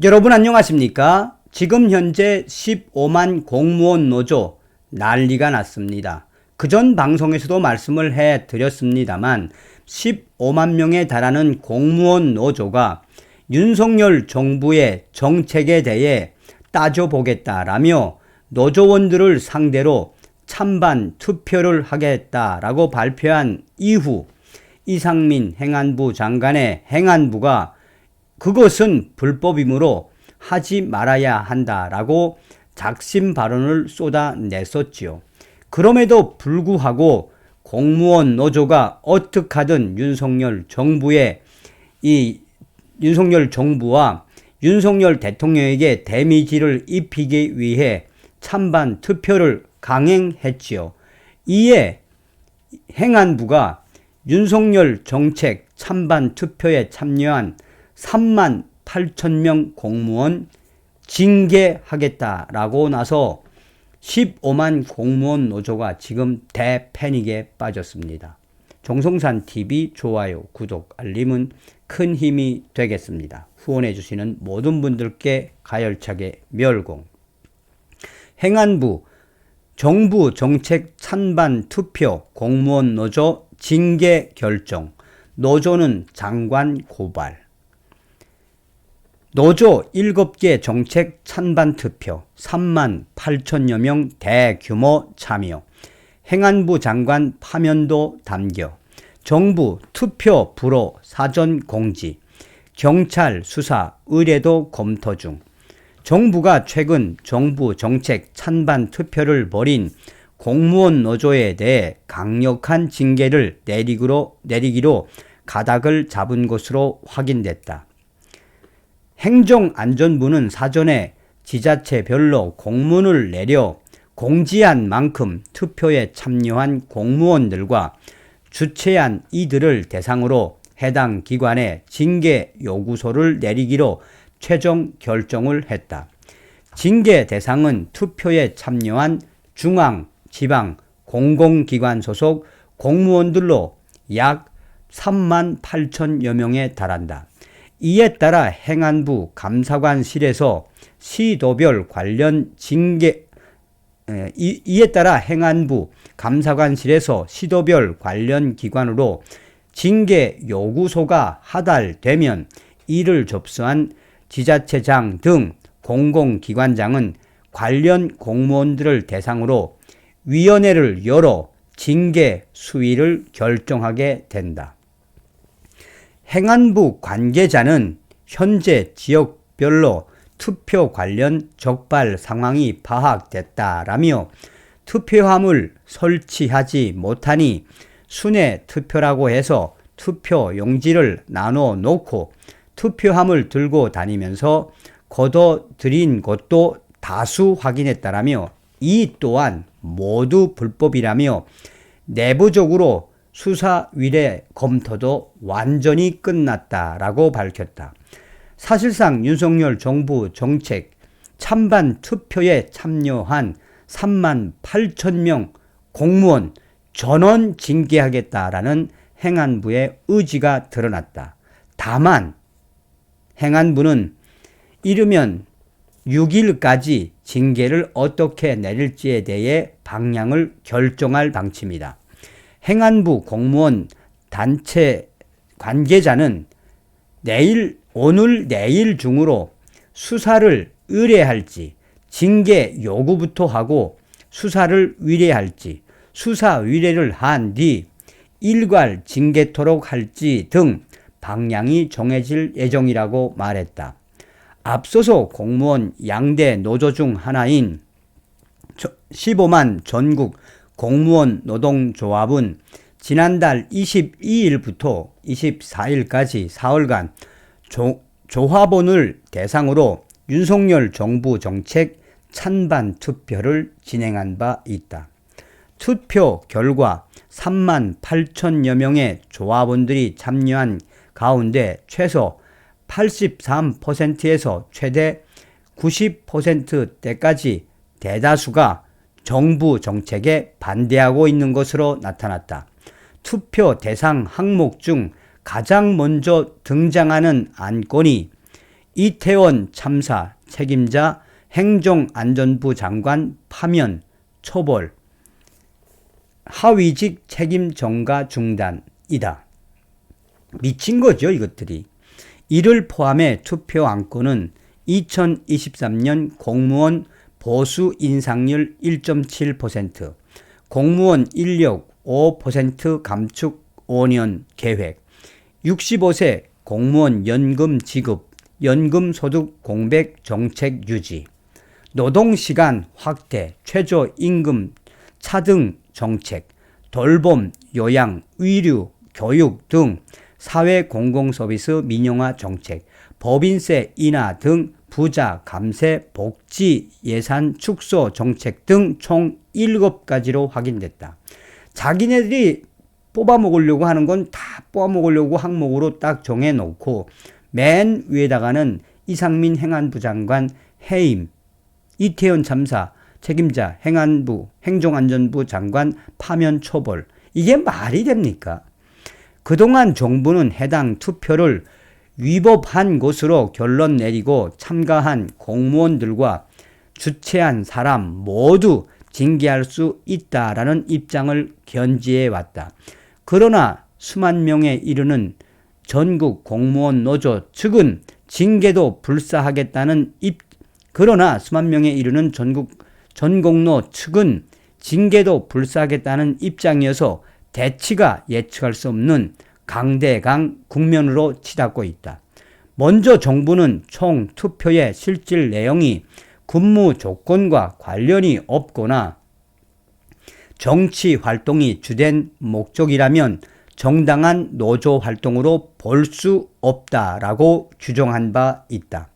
여러분 안녕하십니까? 지금 현재 15만 공무원 노조 난리가 났습니다. 그전 방송에서도 말씀을 해드렸습니다만 15만 명에 달하는 공무원 노조가 윤석열 정부의 정책에 대해 따져보겠다라며 노조원들을 상대로 찬반 투표를 하겠다라고 발표한 이후 이상민 행안부 장관의 행안부가 그것은 불법이므로 하지 말아야 한다라고 작심 발언을 쏟아냈었지요. 그럼에도 불구하고 공무원 노조가 어떻게 하든 윤석열 정부와 윤석열 대통령에게 데미지를 입히기 위해 찬반 투표를 강행했지요. 이에 행안부가 윤석열 정책 찬반 투표에 참여한 3만 8천 명 공무원 징계하겠다라고 나서 15만 공무원 노조가 지금 대패닉에 빠졌습니다. 정성산TV 좋아요, 구독, 알림은 큰 힘이 되겠습니다. 후원해 주시는 모든 분들께 가열차게 멸공. 행안부 정부 정책 찬반 투표 공무원 노조 징계 결정. 노조는 장관 고발. 노조 7개 정책 찬반 투표 3만 8천여 명 대규모 참여. 행안부 장관 파면도 담겨. 정부 투표 불허 사전 공지. 경찰 수사 의뢰도 검토 중. 정부가 최근 정부 정책 찬반 투표를 벌인 공무원 노조에 대해 강력한 징계를 내리기로 가닥을 잡은 것으로 확인됐다. 행정안전부는 사전에 지자체별로 공문을 내려 공지한 만큼 투표에 참여한 공무원들과 주최한 이들을 대상으로 해당 기관에 징계 요구서를 내리기로 최종 결정을 했다. 징계 대상은 투표에 참여한 중앙, 지방, 공공기관 소속 공무원들로 약 3만 8천여 명에 달한다. 이에 따라 행안부 감사관실에서 시도별 관련 시도별 관련 기관으로 징계 요구서가 하달되면 이를 접수한 지자체장 등 공공기관장은 관련 공무원들을 대상으로 위원회를 열어 징계 수위를 결정하게 된다. 행안부 관계자는 현재 지역별로 투표 관련 적발 상황이 파악됐다라며 투표함을 설치하지 못하니 순회 투표라고 해서 투표 용지를 나눠 놓고 투표함을 들고 다니면서 거둬들인 것도 다수 확인했다라며 이 또한 모두 불법이라며 내부적으로 수사 의뢰 검토도 완전히 끝났다라고 밝혔다. 사실상 윤석열 정부 정책 찬반 투표에 참여한 3만 8천 명 공무원 전원 징계하겠다라는 행안부의 의지가 드러났다. 다만 행안부는 이르면 6일까지 징계를 어떻게 내릴지에 대해 방향을 결정할 방침이다. 행안부 공무원 단체 관계자는 오늘 내일 중으로 수사를 의뢰할지 징계 요구부터 하고 수사를 의뢰할지 수사 의뢰를 한 뒤 일괄 징계토록 할지 등 방향이 정해질 예정이라고 말했다. 앞서서 공무원 양대 노조 중 하나인 15만 전국 공무원 노동조합은 지난달 22일부터 24일까지 4일간 조합원을 대상으로 윤석열 정부 정책 찬반 투표를 진행한 바 있다. 투표 결과 3만 8천여 명의 조합원들이 참여한 가운데 최소 83%에서 최대 90%대까지 대다수가 정부 정책에 반대하고 있는 것으로 나타났다. 투표 대상 항목 중 가장 먼저 등장하는 안건이 이태원 참사 책임자 행정안전부 장관 파면 처벌, 하위직 책임 전가 중단이다. 미친 거죠, 이것들이. 이를 포함해 투표 안건은 2023년 공무원 보수 인상률 1.7%, 공무원 인력 5% 감축 5년 계획, 65세 공무원 연금 지급, 연금소득 공백 정책 유지, 노동시간 확대, 최저임금 차등 정책, 돌봄, 요양, 의료, 교육 등 사회공공서비스 민영화 정책, 법인세 인하 등 부자 감세, 복지 예산 축소 정책 등 총 7가지로 확인됐다. 자기네들이 뽑아먹으려고 하는 건 다 뽑아먹으려고 항목으로 딱 정해놓고 맨 위에다가는 이상민 행안부 장관 해임, 이태원 참사 책임자 행안부, 행정안전부 장관 파면 처벌. 이게 말이 됩니까? 그동안 정부는 해당 투표를 위법한 것으로 결론 내리고 참가한 공무원들과 주최한 사람 모두 징계할 수 있다라는 입장을 견지해 왔다. 그러나 수만 명에 이르는 전국 공무원 노조 측은 징계도 불사하겠다는 그러나 수만 명에 이르는 전공노 측은 징계도 불사하겠다는 입장이어서 대치가 예측할 수 없는 강대강 국면으로 치닫고 있다. 먼저 정부는 총 투표의 실질 내용이 근무 조건과 관련이 없거나 정치 활동이 주된 목적이라면 정당한 노조 활동으로 볼 수 없다라고 규정한 바 있다.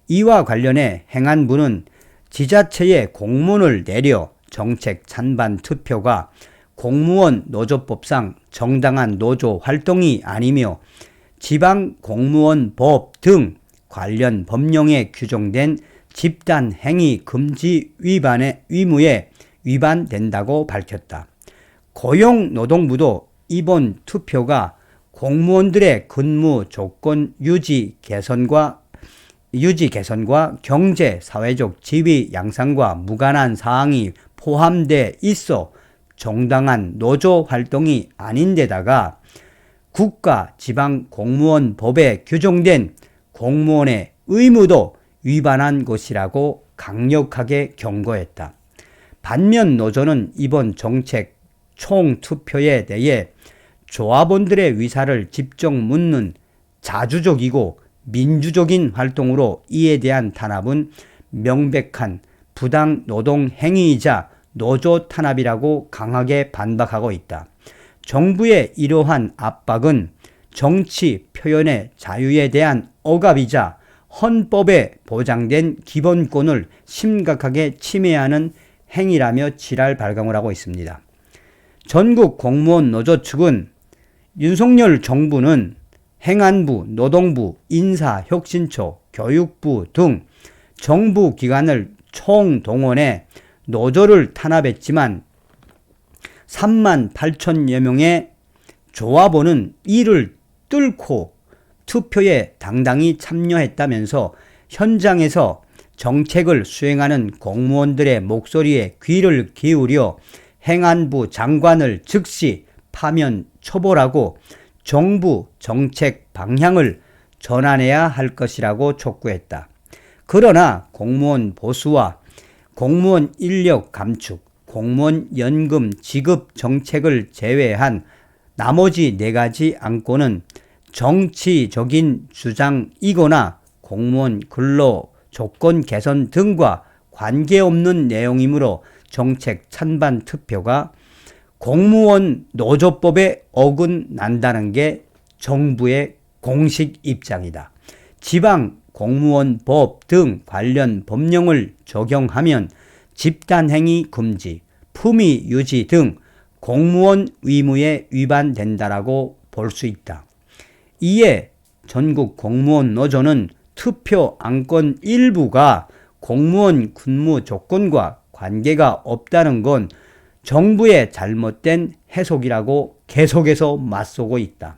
이와 관련해 행안부는 지자체에 공문을 내려 정책 찬반 투표가 공무원 노조법상 정당한 노조 활동이 아니며 지방공무원법 등 관련 법령에 규정된 집단행위 금지 위반의 의무에 위반된다고 밝혔다. 고용노동부도 이번 투표가 공무원들의 근무 조건 유지 개선과 경제, 사회적 지위 양상과 무관한 사항이 포함돼 있어 정당한 노조 활동이 아닌데다가 국가 지방공무원법에 규정된 공무원의 의무도 위반한 것이라고 강력하게 경고했다. 반면 노조는 이번 정책 총투표에 대해 조합원들의 의사를 직접 묻는 자주적이고 민주적인 활동으로 이에 대한 탄압은 명백한 부당 노동 행위이자 노조 탄압이라고 강하게 반박하고 있다. 정부의 이러한 압박은 정치 표현의 자유에 대한 억압이자 헌법에 보장된 기본권을 심각하게 침해하는 행위라며 지랄 발광을 하고 있습니다. 전국 공무원 노조 측은 윤석열 정부는 행안부, 노동부, 인사혁신처, 교육부 등 정부 기관을 총동원해 노조를 탄압했지만 3만 8천여 명의 조합원은 이를 뚫고 투표에 당당히 참여했다면서 현장에서 정책을 수행하는 공무원들의 목소리에 귀를 기울여 행안부 장관을 즉시 파면 처벌하고 정부 정책 방향을 전환해야 할 것이라고 촉구했다. 그러나 공무원 보수와 공무원 인력 감축, 공무원 연금 지급 정책을 제외한 나머지 4가지 안건은 정치적인 주장이거나 공무원 근로 조건 개선 등과 관계없는 내용이므로 정책 찬반 투표가 공무원 노조법에 어긋난다는 게 정부의 공식 입장이다. 지방 공무원법 등 관련 법령을 적용하면 집단행위 금지, 품위 유지 등 공무원 의무에 위반된다라고 볼 수 있다. 이에 전국 공무원 노조는 투표 안건 일부가 공무원 근무 조건과 관계가 없다는 건 정부의 잘못된 해석이라고 계속해서 맞서고 있다.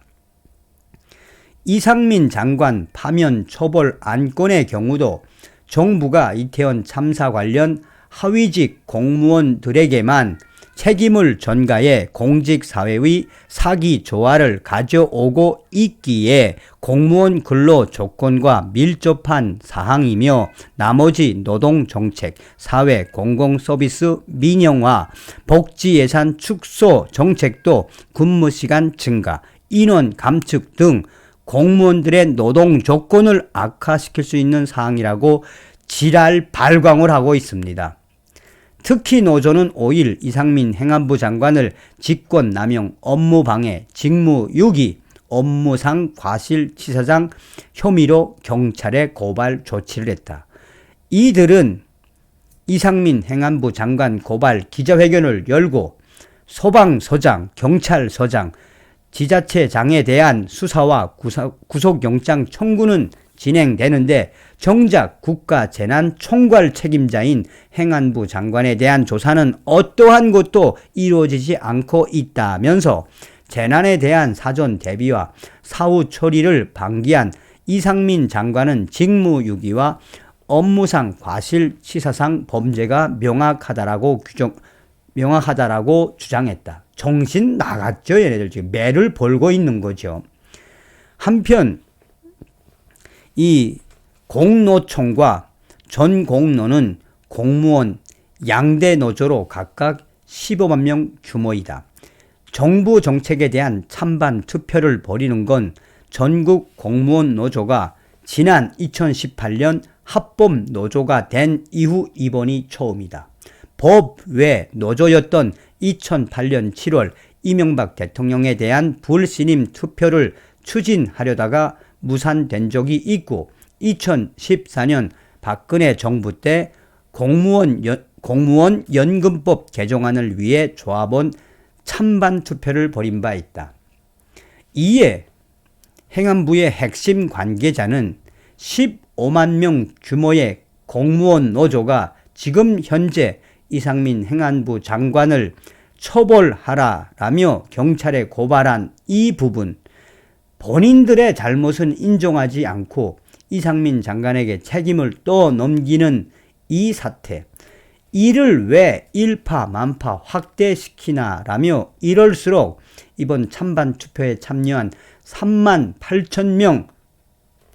이상민 장관 파면 처벌 안건의 경우도 정부가 이태원 참사 관련 하위직 공무원들에게만 책임을 전가해 공직사회의 사기 조화를 가져오고 있기에 공무원 근로 조건과 밀접한 사항이며 나머지 노동정책, 사회 공공서비스 민영화, 복지예산 축소 정책도 근무시간 증가, 인원 감축 등 공무원들의 노동 조건을 악화시킬 수 있는 사항이라고 지랄 발광을 하고 있습니다. 특히 노조는 5일 이상민 행안부 장관을 직권남용, 업무방해, 직무유기, 업무상 과실치사상 혐의로 경찰에 고발 조치를 했다. 이들은 이상민 행안부 장관 고발 기자회견을 열고 소방서장, 경찰서장, 지자체장에 대한 수사와 구속영장 청구는 진행되는데 정작 국가재난총괄 책임자인 행안부 장관에 대한 조사는 어떠한 것도 이루어지지 않고 있다면서 재난에 대한 사전 대비와 사후 처리를 방기한 이상민 장관은 직무유기와 업무상 과실치사상 범죄가 명확하다라고 주장했다. 정신 나갔죠, 얘네들 지금 매를 벌고 있는 거죠. 한편 이 공노총과 전공노는 공무원 양대 노조로 각각 15만 명 규모이다. 정부 정책에 대한 찬반 투표를 벌이는 건 전국 공무원 노조가 지난 2018년 합법 노조가 된 이후 이번이 처음이다. 법 외 노조였던 2008년 7월 이명박 대통령에 대한 불신임 투표를 추진하려다가 무산된 적이 있고 2014년 박근혜 정부 때 공무원 연금법 개정안을 위해 조합원 찬반 투표를 벌인 바 있다. 이에 행안부의 핵심 관계자는 15만 명 규모의 공무원 노조가 지금 현재 이상민 행안부 장관을 처벌하라라며 경찰에 고발한 이 부분, 본인들의 잘못은 인정하지 않고 이상민 장관에게 책임을 떠넘기는 이 사태, 이를 왜 일파만파 확대시키나라며 이럴수록 이번 찬반 투표에 참여한 3만 8천 명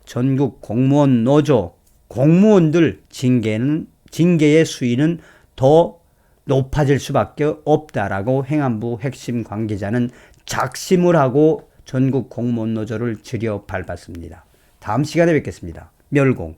전국 공무원 노조 공무원들 징계의 수위는 더 높아질 수밖에 없다라고 행안부 핵심 관계자는 작심을 하고 전국 공무원 노조를 지려 밟았습니다. 다음 시간에 뵙겠습니다. 멸공.